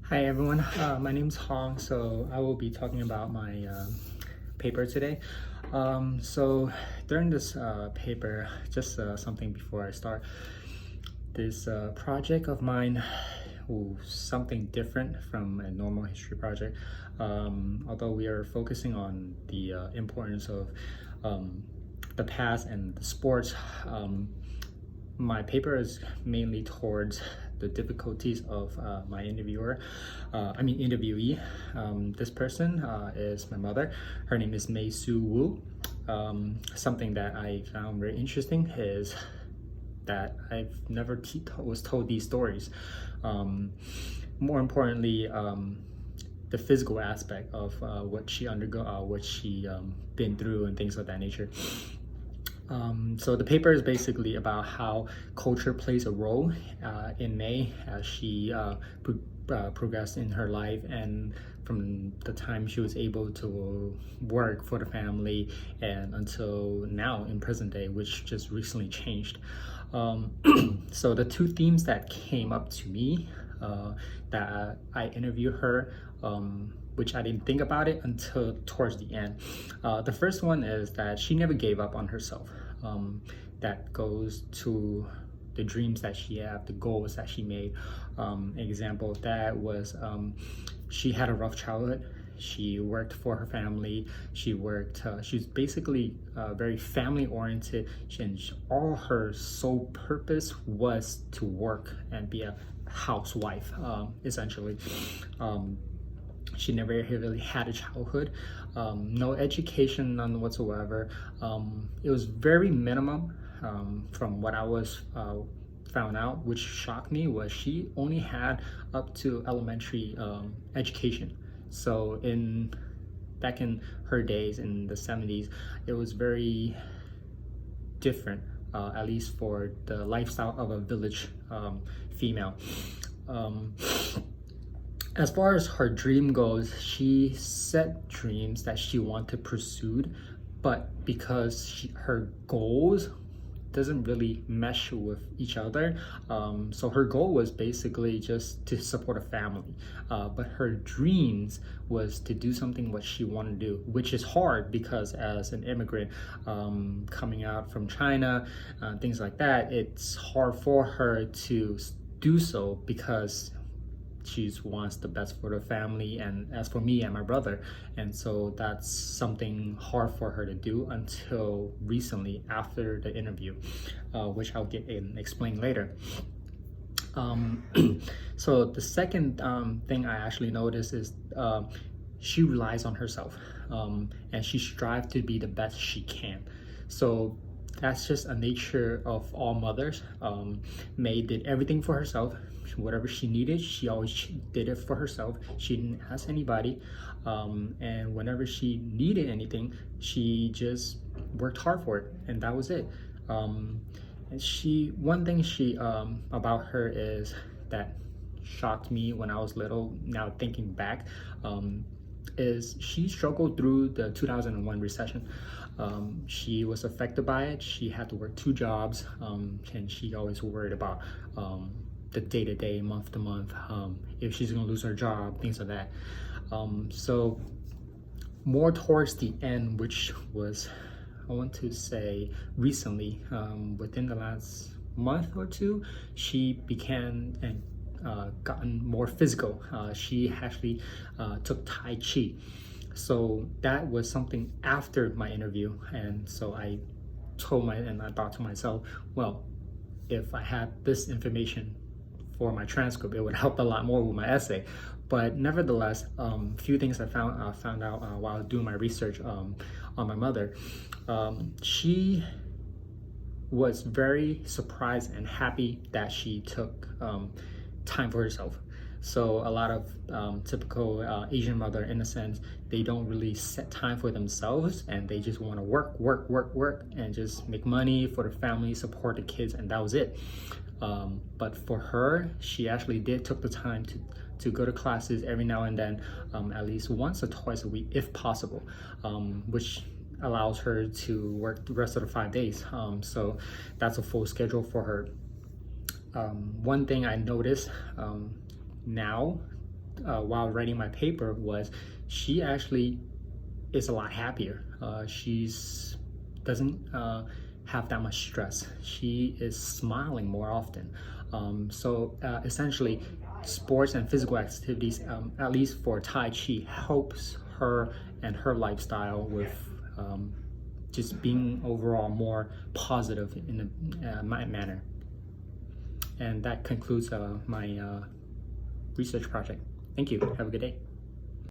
Hi everyone, my name's Hong. So I will be talking about my paper today. So during this paper, just something before I start, this project of mine, something different from a normal history project. Although we are focusing on the importance of um, the past and the sports, my paper is mainly towards the difficulties of my interviewee. This person is my mother. Her name is Mei Su Wu. Something that I found very interesting is that I've never was told these stories. More importantly, the physical aspect of what she been through, and things of that nature. So the paper is basically about how culture plays a role in May as she progressed in her life, and from the time she was able to work for the family and until now in present day, which just recently changed. So the two themes that came up to me that I interviewed her, which I didn't think about it until towards the end. The first one is that she never gave up on herself. That goes to the dreams that she had, the goals that she made. Example of that was she had a rough childhood. She worked for her family. She's basically very family oriented, and all her sole purpose was to work and be a housewife, essentially. She never really had a childhood, no education, none whatsoever. It was very minimum. From what I was found out, which shocked me, was she only had up to elementary education. So back in her days in the 70s, it was very different, at least for the lifestyle of a village female. Um, as far as her dream goes, she set dreams that she wanted to pursue, but because her goals doesn't really mesh with each other. So her goal was basically just to support a family, but her dreams was to do something what she wanted to do, which is hard because as an immigrant coming out from China, things like that, it's hard for her to do so because she wants the best for the family and as for me and my brother. And so that's something hard for her to do until recently after the interview, which I'll get and explain later. um, so the second thing I actually noticed is she relies on herself, and she strives to be the best she can. So that's just a nature of all mothers. May did everything for herself. Whatever she needed, she always did it for herself. She didn't ask anybody. And whenever she needed anything, she just worked hard for it, and that was it. And one thing she about her is that shocked me when I was little. Now thinking back, is she struggled through the 2001 recession. She was affected by it. She had to work two jobs, and she always worried about the day-to-day, month-to-month, if she's gonna lose her job, things like that. So more towards the end, which was, I want to say recently, within the last month or two, she began and gotten more physical. She actually took Tai Chi. So that was something after my interview. And so I thought to myself, well, if I had this information for my transcript, it would help a lot more with my essay. But nevertheless, few things I found out while doing my research on my mother. She was very surprised and happy that she took time for herself. So a lot of typical Asian mother, in a sense, they don't really set time for themselves, and they just want to work, and just make money for the family, support the kids, and that was it. But for her, she actually took the time to go to classes every now and then, at least once or twice a week if possible, which allows her to work the rest of the 5 days. So that's a full schedule for her. One thing I noticed now while writing my paper was she actually is a lot happier. She's doesn't have that much stress. She is smiling more often. So essentially, sports and physical activities, at least for Tai Chi, helps her and her lifestyle with just being overall more positive in a manner. And that concludes my research project. Thank you. Have a good day.